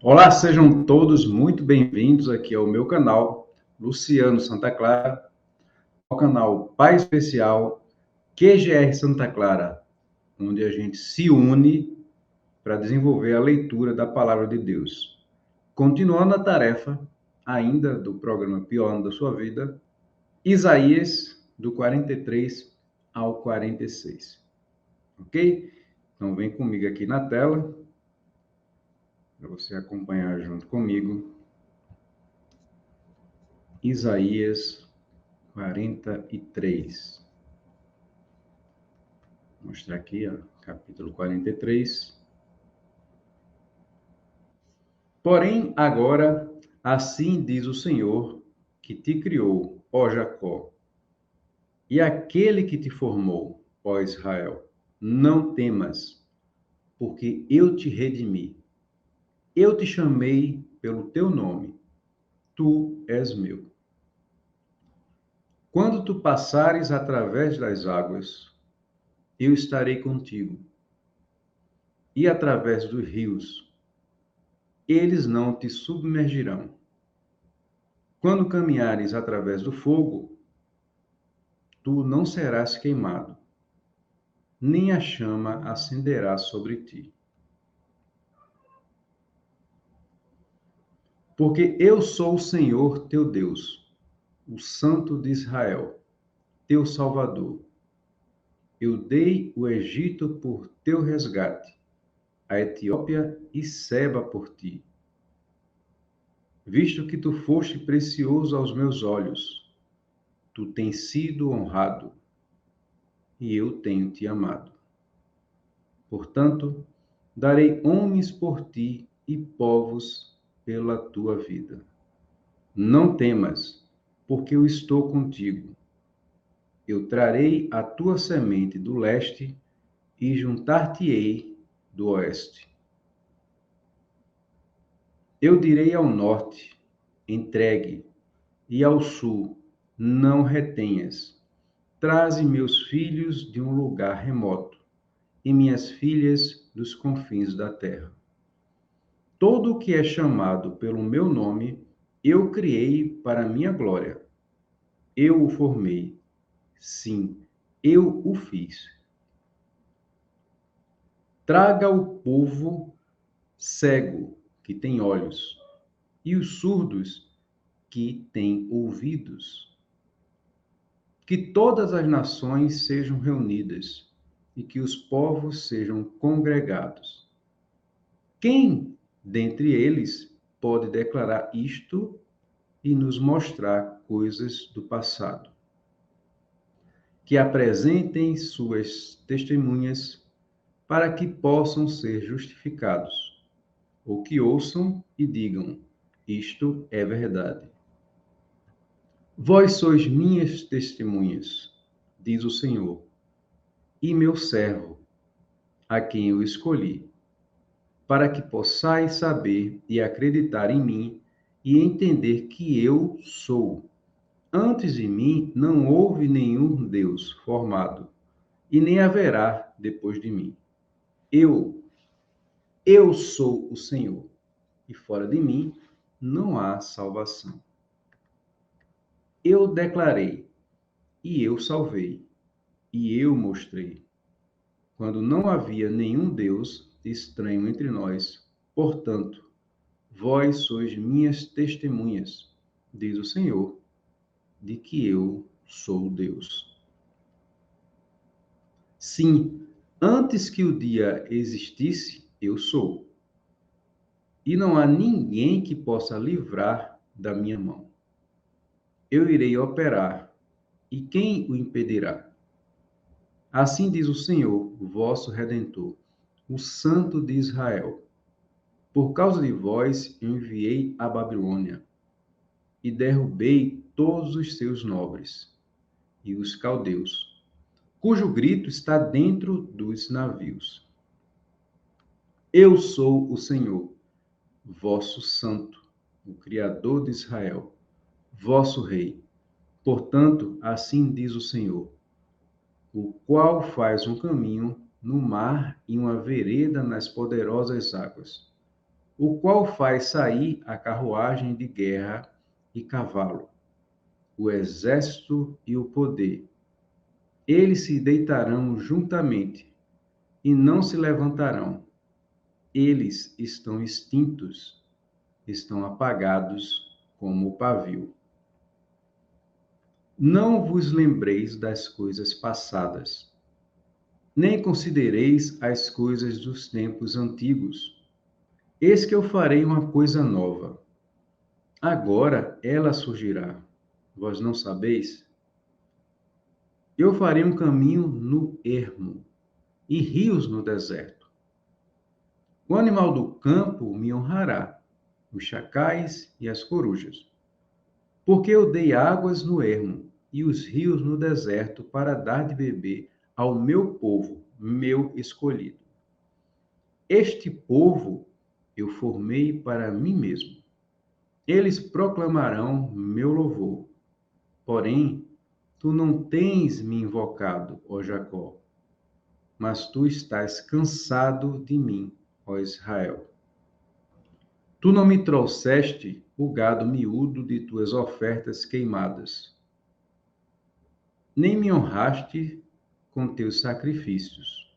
Olá, sejam todos muito bem-vindos aqui ao meu canal, Luciano Santa Clara, ao canal Pai Especial QGR Santa Clara, onde a gente se une para desenvolver a leitura da Palavra de Deus. Continuando a tarefa, ainda do programa Pior Ano da Sua Vida, Isaías, do 43 ao 46. Ok? Então, vem comigo aqui na tela, para você acompanhar junto comigo. Isaías 43. Vou mostrar aqui, ó, capítulo 43. Porém, agora, assim diz o Senhor, que te criou, ó Jacó, e aquele que te formou, ó Israel, não temas, porque eu te redimi. Eu te chamei pelo teu nome, tu és meu. Quando tu passares através das águas, eu estarei contigo, e através dos rios, eles não te submergirão. Quando caminhares através do fogo, tu não serás queimado, nem a chama acenderá sobre ti. Porque eu sou o Senhor teu Deus, o Santo de Israel, teu Salvador. Eu dei o Egito por teu resgate, a Etiópia e Seba por ti. Visto que tu foste precioso aos meus olhos, tu tens sido honrado, e eu tenho te amado. Portanto, darei homens por ti e povos pela tua vida. Não temas, porque eu estou contigo. Eu trarei a tua semente do leste e juntar-te-ei do oeste. Eu direi ao norte, entregue, e ao sul, não retenhas. Traze meus filhos de um lugar remoto e minhas filhas dos confins da terra. Todo o que é chamado pelo meu nome, eu criei para minha glória. Eu o formei. Sim, eu o fiz. Traga o povo cego, que tem olhos, e os surdos, que têm ouvidos. Que todas as nações sejam reunidas e que os povos sejam congregados. Quem dentre eles pode declarar isto e nos mostrar coisas do passado? Que apresentem suas testemunhas para que possam ser justificados, ou que ouçam e digam: isto é verdade. Vós sois minhas testemunhas, diz o Senhor, e meu servo, a quem eu escolhi, para que possais saber e acreditar em mim e entender que eu sou. Antes de mim não houve nenhum Deus formado, e nem haverá depois de mim. Eu, eu sou o Senhor, e fora de mim não há salvação. Eu declarei, e eu salvei, e eu mostrei, quando não havia nenhum Deus estranho entre nós. Portanto, vós sois minhas testemunhas, diz o Senhor, de que eu sou Deus. Sim, antes que o dia existisse, eu sou. E não há ninguém que possa livrar da minha mão. Eu irei operar, e quem o impedirá? Assim diz o Senhor, o vosso Redentor, o Santo de Israel. Por causa de vós eu enviei a Babilônia e derrubei todos os seus nobres e os caldeus, cujo grito está dentro dos navios. Eu sou o Senhor, vosso Santo, o Criador de Israel, vosso Rei. Portanto, assim diz o Senhor, o qual faz um caminho no mar e uma vereda nas poderosas águas, o qual faz sair a carruagem de guerra e cavalo, o exército e o poder. Eles se deitarão juntamente e não se levantarão. Eles estão extintos, estão apagados como o pavio. Não vos lembreis das coisas passadas, nem considereis as coisas dos tempos antigos. Eis que eu farei uma coisa nova. Agora ela surgirá. Vós não sabeis? Eu farei um caminho no ermo e rios no deserto. O animal do campo me honrará, os chacais e as corujas, porque eu dei águas no ermo e os rios no deserto para dar de beber ao meu povo, meu escolhido. Este povo eu formei para mim mesmo. Eles proclamarão meu louvor. Porém, tu não tens me invocado, ó Jacó, mas tu estás cansado de mim, ó Israel. Tu não me trouxeste o gado miúdo de tuas ofertas queimadas, nem me honraste com teus sacrifícios.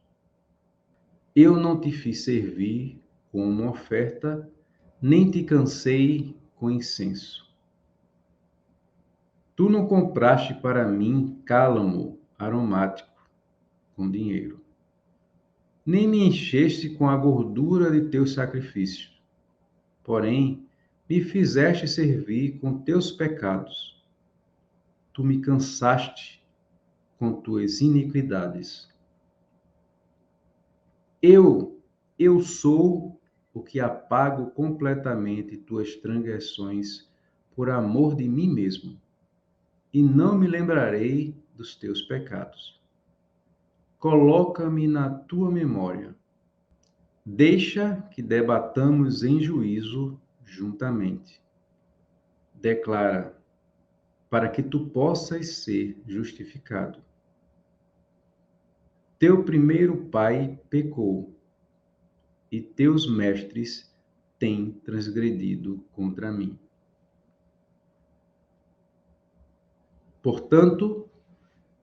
Eu não te fiz servir com uma oferta, nem te cansei com incenso. Tu não compraste para mim cálamo aromático com dinheiro, nem me encheste com a gordura de teus sacrifícios. Porém, me fizeste servir com teus pecados. Tu me cansaste com tuas iniquidades. Eu sou o que apago completamente tuas transgressões por amor de mim mesmo, e não me lembrarei dos teus pecados. Coloca-me na tua memória. Deixa que debatamos em juízo juntamente. Declara, para que tu possas ser justificado. Teu primeiro pai pecou, e teus mestres têm transgredido contra mim. Portanto,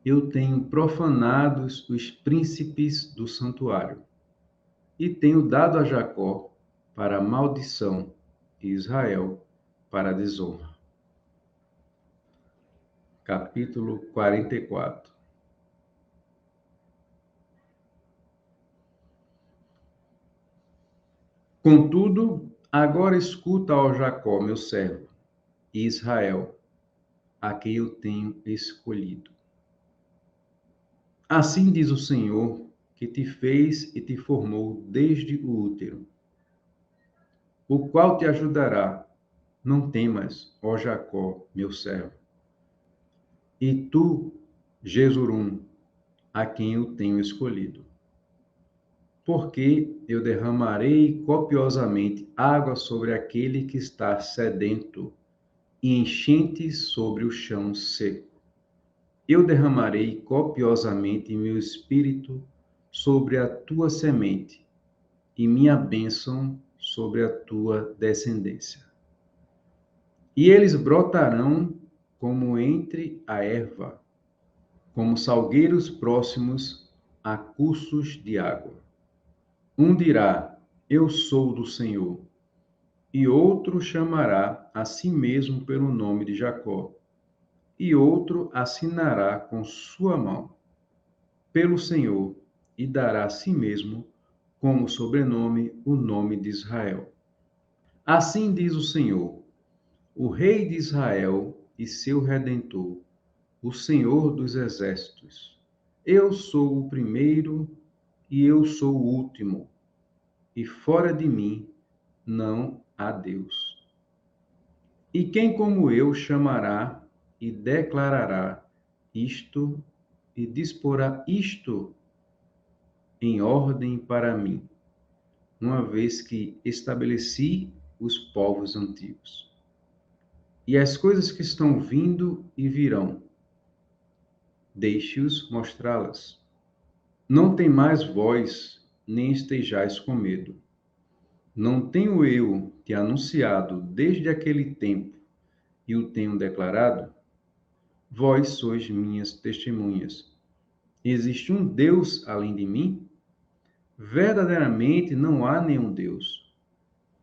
eu tenho profanado os príncipes do santuário, e tenho dado a Jacó para a maldição e Israel para a desonra. Capítulo 44. Contudo, agora escuta, ó Jacó, meu servo, e Israel, a quem eu tenho escolhido. Assim diz o Senhor, que te fez e te formou desde o útero, o qual te ajudará. Não temas, ó Jacó, meu servo. E tu, Jesurum, a quem eu tenho escolhido. Porque eu derramarei copiosamente água sobre aquele que está sedento, e enchentes sobre o chão seco. Eu derramarei copiosamente meu espírito sobre a tua semente, e minha bênção sobre a tua descendência. E eles brotarão como entre a erva, como salgueiros próximos a cursos de água. Um dirá: Eu sou do Senhor, e outro chamará a si mesmo pelo nome de Jacó, e outro assinará com sua mão pelo Senhor, e dará a si mesmo como sobrenome o nome de Israel. Assim diz o Senhor, o Rei de Israel e seu Redentor, o Senhor dos Exércitos. Eu sou o primeiro e eu sou o último, e fora de mim não há Deus. E quem como eu chamará e declarará isto e disporá isto em ordem para mim, uma vez que estabeleci os povos antigos. E as coisas que estão vindo e virão, deixe-os mostrá-las. Não tem mais voz, nem estejais com medo. Não tenho eu te anunciado desde aquele tempo e o tenho declarado? Vós sois minhas testemunhas. Existe um Deus além de mim? Verdadeiramente não há nenhum Deus.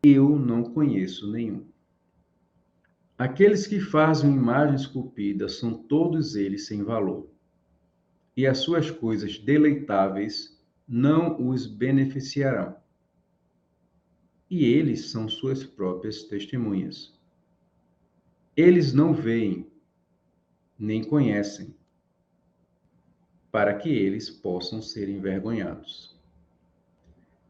Eu não conheço nenhum. Aqueles que fazem imagem esculpida são todos eles sem valor, e as suas coisas deleitáveis não os beneficiarão. E eles são suas próprias testemunhas. Eles não veem, nem conhecem, para que eles possam ser envergonhados.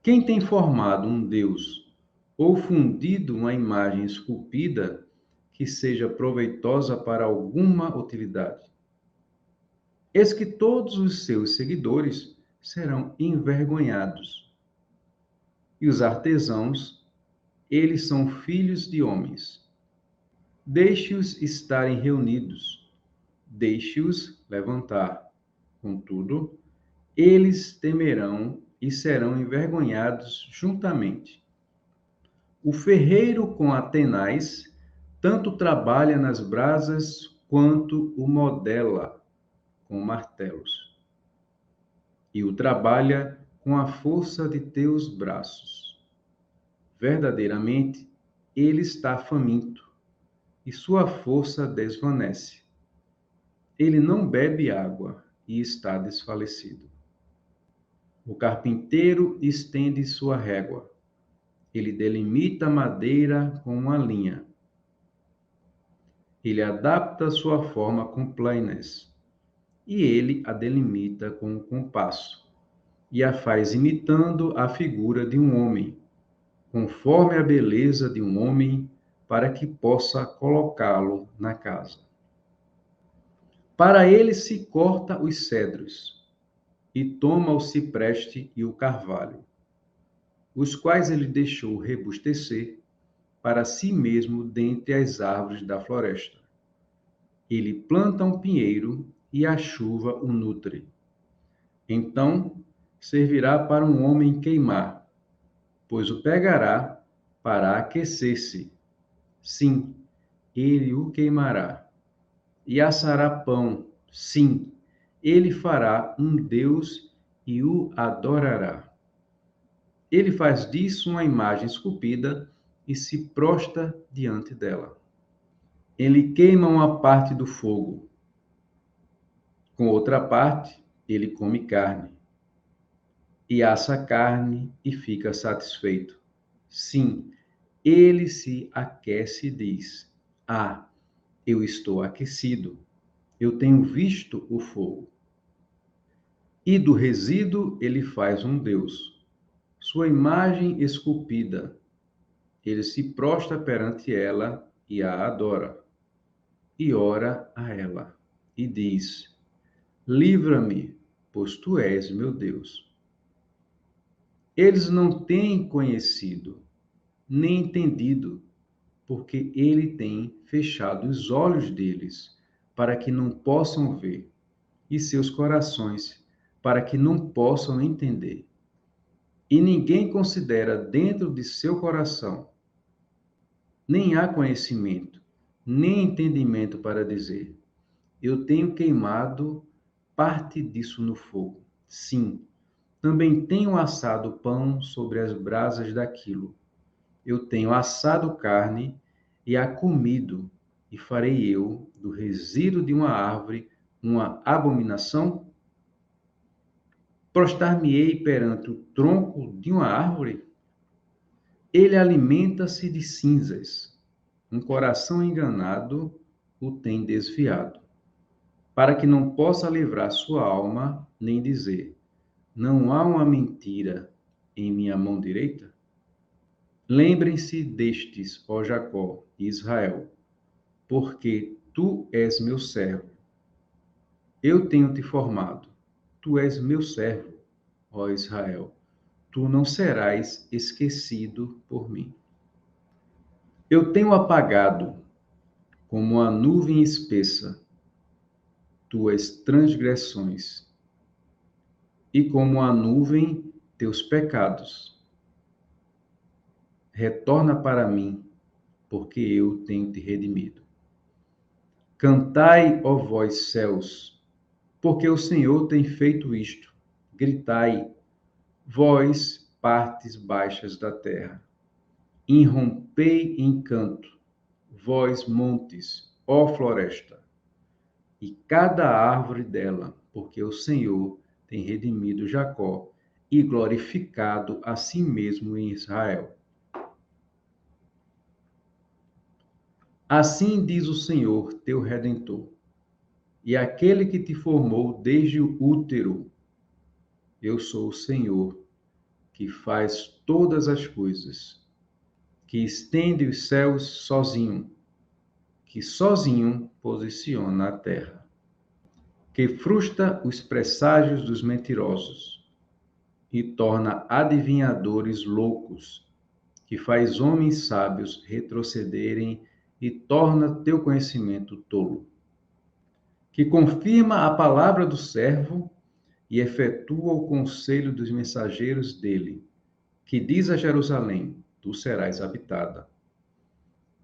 Quem tem formado um Deus ou fundido uma imagem esculpida que seja proveitosa para alguma utilidade? Eis que todos os seus seguidores serão envergonhados. E os artesãos, eles são filhos de homens. Deixe-os estarem reunidos, deixe-os levantar. Contudo, eles temerão e serão envergonhados juntamente. O ferreiro com a tenaz tanto trabalha nas brasas quanto o modela com martelos. E o trabalha com a força de teus braços. Verdadeiramente, ele está faminto, e sua força desvanece. Ele não bebe água e está desfalecido. O carpinteiro estende sua régua. Ele delimita a madeira com uma linha. Ele adapta sua forma com plainness. E ele a delimita com o compasso. E a faz imitando a figura de um homem, conforme a beleza de um homem, para que possa colocá-lo na casa. Para ele se corta os cedros, e toma o cipreste e o carvalho, os quais ele deixou rebustecer para si mesmo dentre as árvores da floresta. Ele planta um pinheiro e a chuva o nutre. Então servirá para um homem queimar, pois o pegará para aquecer-se. Sim, ele o queimará. E assará pão. Sim, ele fará um Deus e o adorará. Ele faz disso uma imagem esculpida e se prostra diante dela. Ele queima uma parte do fogo. Com outra parte, ele come carne. E assa a carne e fica satisfeito. Sim, ele se aquece e diz: Ah, eu estou aquecido. Eu tenho visto o fogo. E do resíduo ele faz um Deus, sua imagem esculpida. Ele se prostra perante ela e a adora. E ora a ela, e diz: Livra-me, pois tu és meu Deus. Eles não têm conhecido, nem entendido, porque ele tem fechado os olhos deles, para que não possam ver, e seus corações, para que não possam entender. E ninguém considera dentro de seu coração, nem há conhecimento, nem entendimento para dizer: Eu tenho queimado parte disso no fogo. Sim, também tenho assado pão sobre as brasas daquilo. Eu tenho assado carne e a comido, e farei eu do resíduo de uma árvore uma abominação? Prostrar-me-ei perante o tronco de uma árvore? Ele alimenta-se de cinzas. Um coração enganado o tem desviado, para que não possa livrar sua alma, nem dizer: Não há uma mentira em minha mão direita? Lembrem-se destes, ó Jacó e Israel, porque tu és meu servo. Eu tenho te formado. Tu és meu servo, ó Israel. Tu não serás esquecido por mim. Eu tenho apagado, como a nuvem espessa, tuas transgressões, e como a nuvem, teus pecados. retorna para mim, porque eu tenho te redimido. Cantai, ó vós céus, porque o Senhor tem feito isto. Gritai, vós partes baixas da terra. Irrompei em canto, vós montes, ó floresta, e cada árvore dela, porque o Senhor tem redimido Jacó e glorificado a si mesmo em Israel. Assim diz o Senhor, teu Redentor, e aquele que te formou desde o útero. Eu sou o Senhor, que faz todas as coisas, que estende os céus sozinho, que sozinho posiciona a terra, que frustra os presságios dos mentirosos e torna adivinhadores loucos, que faz homens sábios retrocederem e torna teu conhecimento tolo, que confirma a palavra do servo e efetua o conselho dos mensageiros dele, que diz a Jerusalém: tu serás habitada.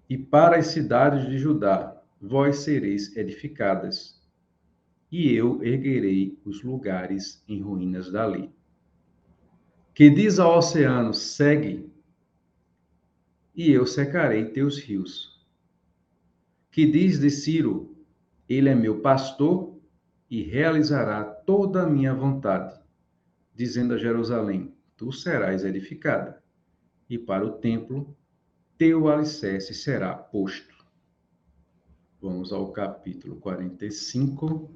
E para as cidades de Judá, vós sereis edificadas, e eu erguerei os lugares em ruínas dali. Que diz ao oceano: segue, e eu secarei teus rios. Que diz de Ciro: ele é meu pastor e realizará toda a minha vontade, dizendo a Jerusalém: tu serás edificada, e para o templo teu alicerce será posto. Vamos ao capítulo 45.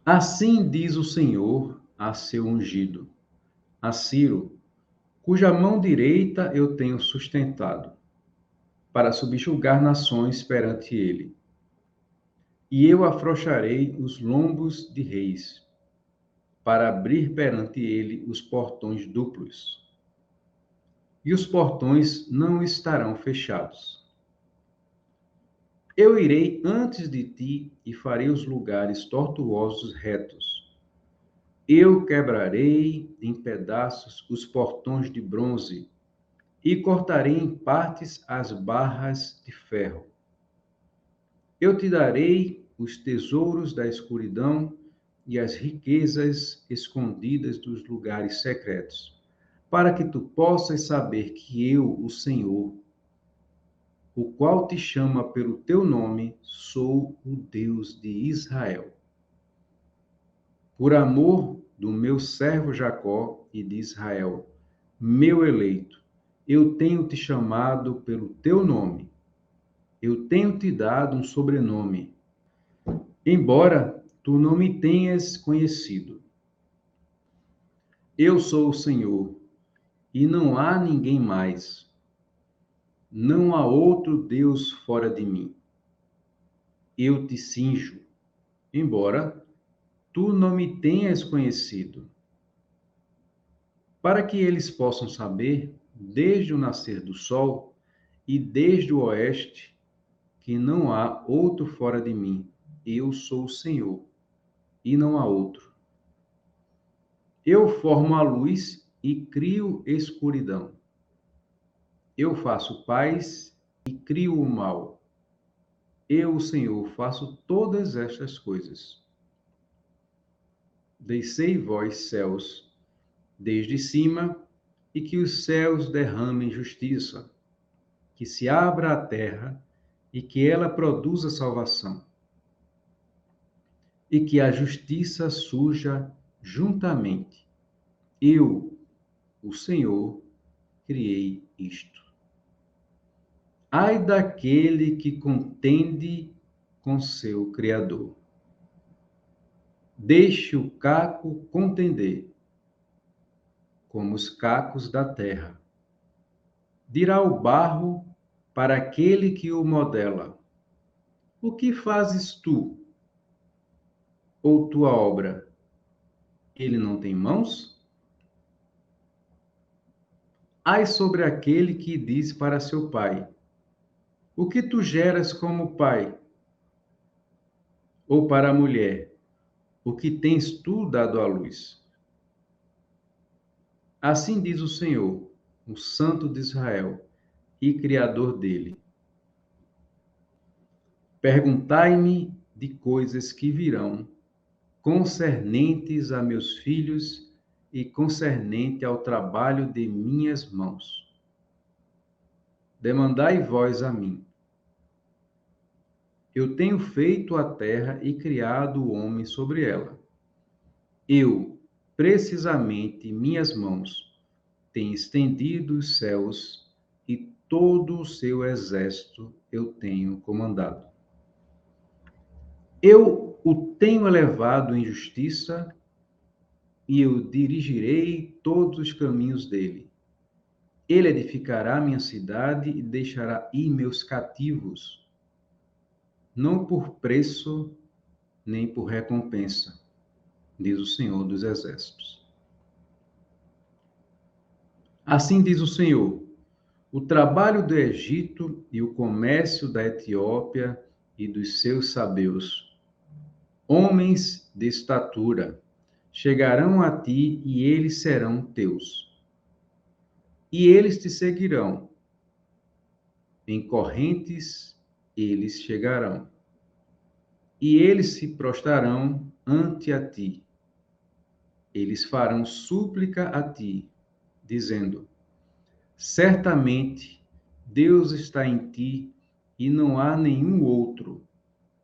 Assim diz o Senhor a seu ungido, a Ciro, cuja mão direita eu tenho sustentado, para subjugar nações perante ele. E eu afrouxarei os lombos de reis, para abrir perante ele os portões duplos. E os portões não estarão fechados. Eu irei antes de ti e farei os lugares tortuosos retos. Eu quebrarei em pedaços os portões de bronze e cortarei em partes as barras de ferro. Eu te darei os tesouros da escuridão e as riquezas escondidas dos lugares secretos, para que tu possas saber que eu, o Senhor, o qual te chama pelo teu nome, sou o Deus de Israel. Por amor do meu servo Jacó e de Israel, meu eleito, eu tenho te chamado pelo teu nome. Eu tenho te dado um sobrenome, embora tu não me tenhas conhecido. Eu sou o Senhor, e não há ninguém mais. Não há outro Deus fora de mim. Eu te cinjo, embora tu não me tenhas conhecido, para que eles possam saber, desde o nascer do sol e desde o oeste, que não há outro fora de mim. Eu sou o Senhor, e não há outro. Eu formo a luz e crio escuridão. Eu faço paz e crio o mal. Eu, o Senhor, faço todas estas coisas. Descei vós, céus, desde cima, e que os céus derramem justiça, que se abra a terra e que ela produza salvação, e que a justiça surja juntamente. Eu, o Senhor, criei isto. Ai daquele que contende com seu Criador. Deixe o caco contender, como os cacos da terra. Dirá o barro para aquele que o modela: o que fazes tu? Ou tua obra? Ele não tem mãos? Ai sobre aquele que diz para seu pai: o que tu geras como pai? Ou para a mulher: o que tens tu dado à luz? Assim diz o Senhor: o Santo de Israel e Criador dele. Perguntai-me de coisas que virão, concernentes a meus filhos e concernente ao trabalho de minhas mãos. Demandai vós a mim. Eu tenho feito a terra e criado o homem sobre ela. Eu, precisamente, minhas mãos, tenho estendido os céus e todo o seu exército eu tenho comandado. Eu o tenho elevado em justiça e eu dirigirei todos os caminhos dele. Ele edificará minha cidade e deixará ir meus cativos, não por preço nem por recompensa, diz o Senhor dos Exércitos. Assim diz o Senhor: o trabalho do Egito e o comércio da Etiópia e dos seus sabeus, homens de estatura, chegarão a ti e eles serão teus. E eles te seguirão. Em correntes eles chegarão. E eles se prostrarão ante a ti. Eles farão súplica a ti, dizendo: certamente Deus está em ti e não há nenhum outro,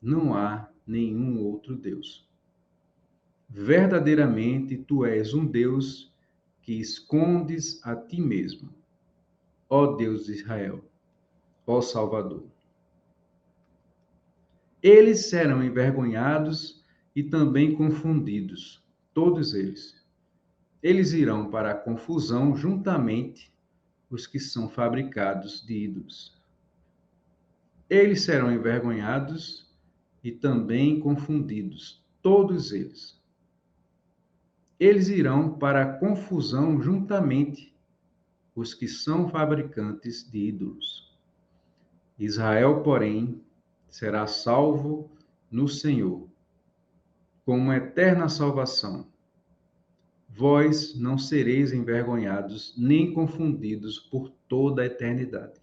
não há nenhum outro Deus. Verdadeiramente tu és um Deus que escondes a ti mesmo, ó Deus de Israel, ó Salvador. Eles serão envergonhados e também confundidos, todos eles. Eles irão para a confusão juntamente os que são fabricados de ídolos. Eles serão envergonhados e também confundidos, todos eles. Eles irão para a confusão juntamente os que são fabricantes de ídolos. Israel, porém, será salvo no Senhor, com uma eterna salvação. Vós não sereis envergonhados nem confundidos por toda a eternidade.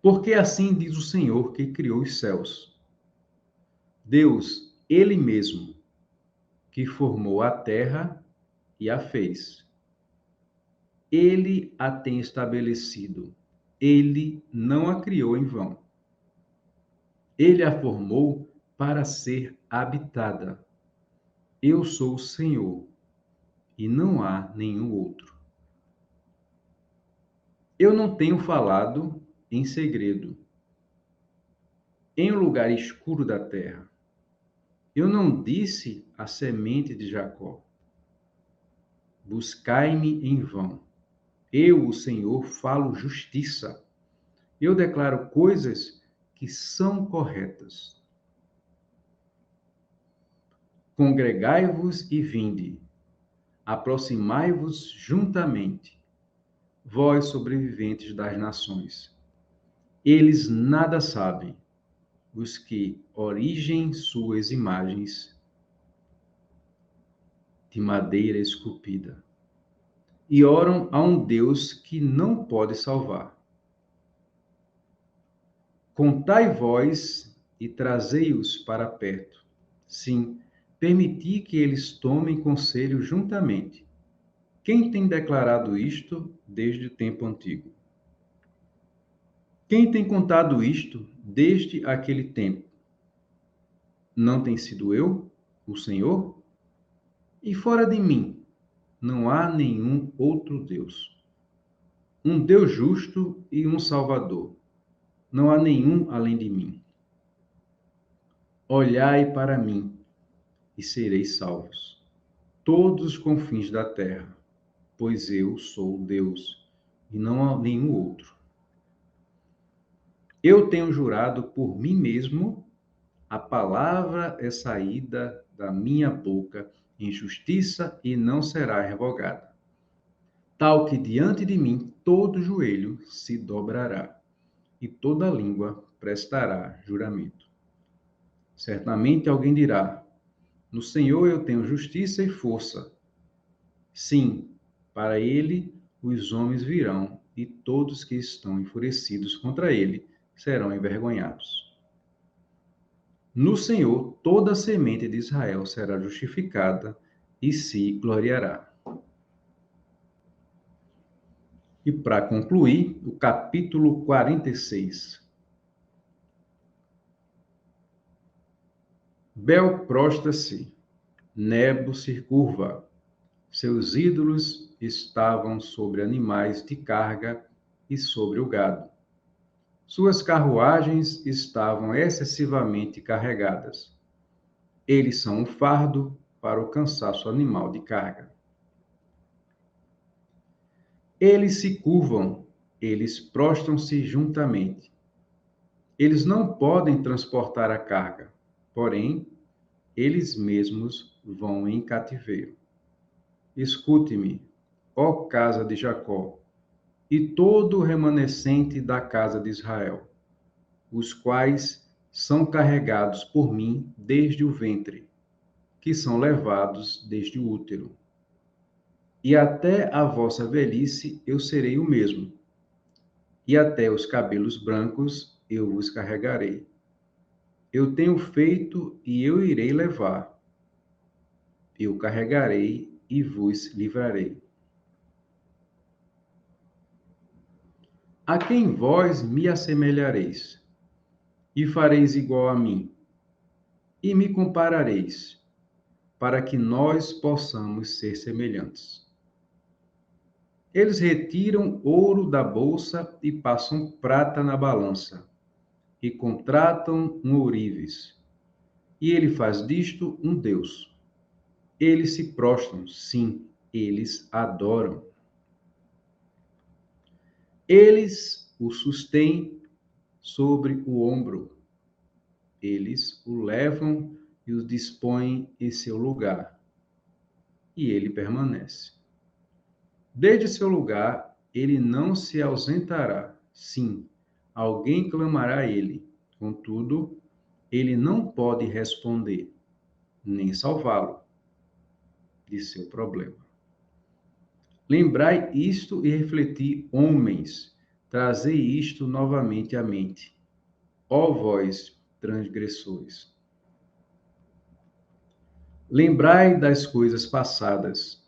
Porque assim diz o Senhor que criou os céus. Deus, Ele mesmo, que formou a terra e a fez. Ele a tem estabelecido. Ele não a criou em vão. Ele a formou para ser habitada. Eu sou o Senhor, e não há nenhum outro. Eu não tenho falado em segredo, em um lugar escuro da terra. Eu não disse à semente de Jacó: buscai-me em vão. Eu, o Senhor, falo justiça. Eu declaro coisas que são corretas. Congregai-vos e vinde. Aproximai-vos juntamente, vós sobreviventes das nações. Eles nada sabem, os que origem suas imagens de madeira esculpida, e oram a um Deus que não pode salvar. Contai vós e trazei-os para perto. Sim, permiti que eles tomem conselho juntamente. Quem tem declarado isto desde o tempo antigo? Quem tem contado isto desde aquele tempo? Não tem sido eu, o Senhor? E fora de mim, não há nenhum outro Deus. Um Deus justo e um Salvador. Não há nenhum além de mim. Olhai para mim e sereis salvos, todos os confins da terra, pois eu sou Deus e não há nenhum outro. Eu tenho jurado por mim mesmo, a palavra é saída da minha boca em justiça e não será revogada. Tal que diante de mim todo joelho se dobrará e toda língua prestará juramento. Certamente alguém dirá: no Senhor eu tenho justiça e força. Sim, para ele os homens virão, e todos que estão enfurecidos contra ele serão envergonhados. No Senhor, toda a semente de Israel será justificada e se gloriará. E para concluir, o capítulo 46. Bel prostra-se, Nebo se curva. Seus ídolos estavam sobre animais de carga e sobre o gado. Suas carruagens estavam excessivamente carregadas. Eles são um fardo para o cansaço animal de carga. Eles se curvam, eles prostram-se juntamente. Eles não podem transportar a carga, porém, eles mesmos vão em cativeiro. Escute-me, ó casa de Jacó, e todo o remanescente da casa de Israel, os quais são carregados por mim desde o ventre, que são levados desde o útero. E até a vossa velhice eu serei o mesmo, e até os cabelos brancos eu vos carregarei. Eu tenho feito e eu irei levar. Eu carregarei e vos livrarei. A quem vós me assemelhareis, e fareis igual a mim, e me comparareis, para que nós possamos ser semelhantes. Eles retiram ouro da bolsa e passam prata na balança, e contratam um ourives. E ele faz disto um Deus. Eles se prostram, sim, eles adoram. Eles o sustêm sobre o ombro. Eles o levam e o dispõem em seu lugar. E ele permanece. Desde seu lugar, ele não se ausentará. Sim, alguém clamará a ele. Contudo, ele não pode responder, nem salvá-lo de seu problema. Lembrai isto e refleti, homens, trazei isto novamente à mente. Ó vós, transgressores. Lembrai das coisas passadas,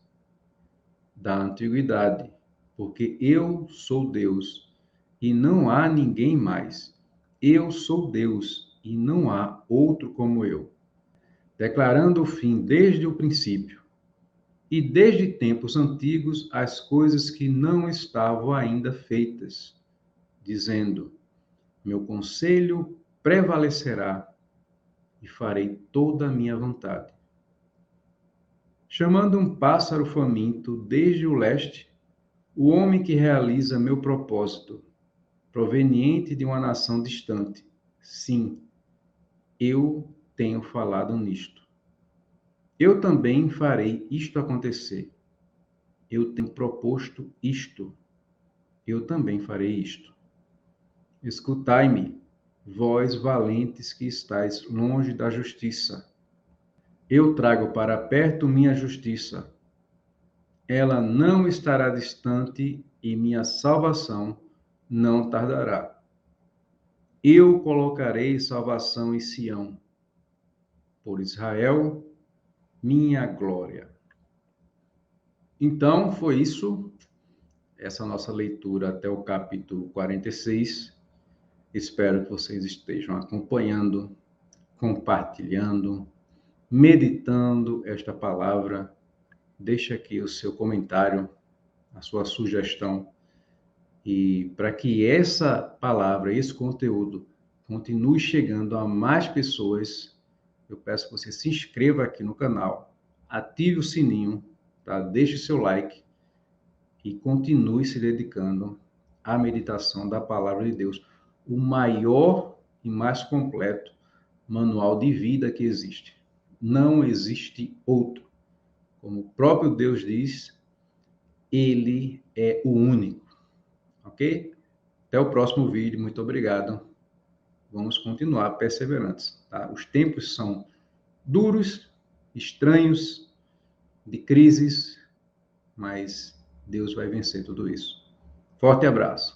da antiguidade, porque eu sou Deus e não há ninguém mais. Eu sou Deus e não há outro como eu, declarando o fim desde o princípio e desde tempos antigos as coisas que não estavam ainda feitas, dizendo: meu conselho prevalecerá e farei toda a minha vontade. Chamando um pássaro faminto desde o leste, o homem que realiza meu propósito, proveniente de uma nação distante. Sim, eu tenho falado nisto. Eu também farei isto acontecer. Eu tenho proposto isto. Eu também farei isto. Escutai-me, vós valentes que estáis longe da justiça. Eu trago para perto minha justiça. Ela não estará distante e minha salvação não tardará. Eu colocarei salvação em Sião, por Israel, minha glória. Então, foi isso, essa nossa leitura até o capítulo 46. Espero que vocês estejam acompanhando, compartilhando, meditando esta palavra. Deixe aqui o seu comentário, a sua sugestão. E para que essa palavra, esse conteúdo, continue chegando a mais pessoas, eu peço que você se inscreva aqui no canal, ative o sininho, tá? Deixe seu like e continue se dedicando à meditação da palavra de Deus, o maior e mais completo manual de vida que existe. Não existe outro. Como o próprio Deus diz, ele é o único. Ok? Até o próximo vídeo. Muito obrigado. Vamos continuar perseverantes. Tá? Os tempos são duros, estranhos, de crises, mas Deus vai vencer tudo isso. Forte abraço.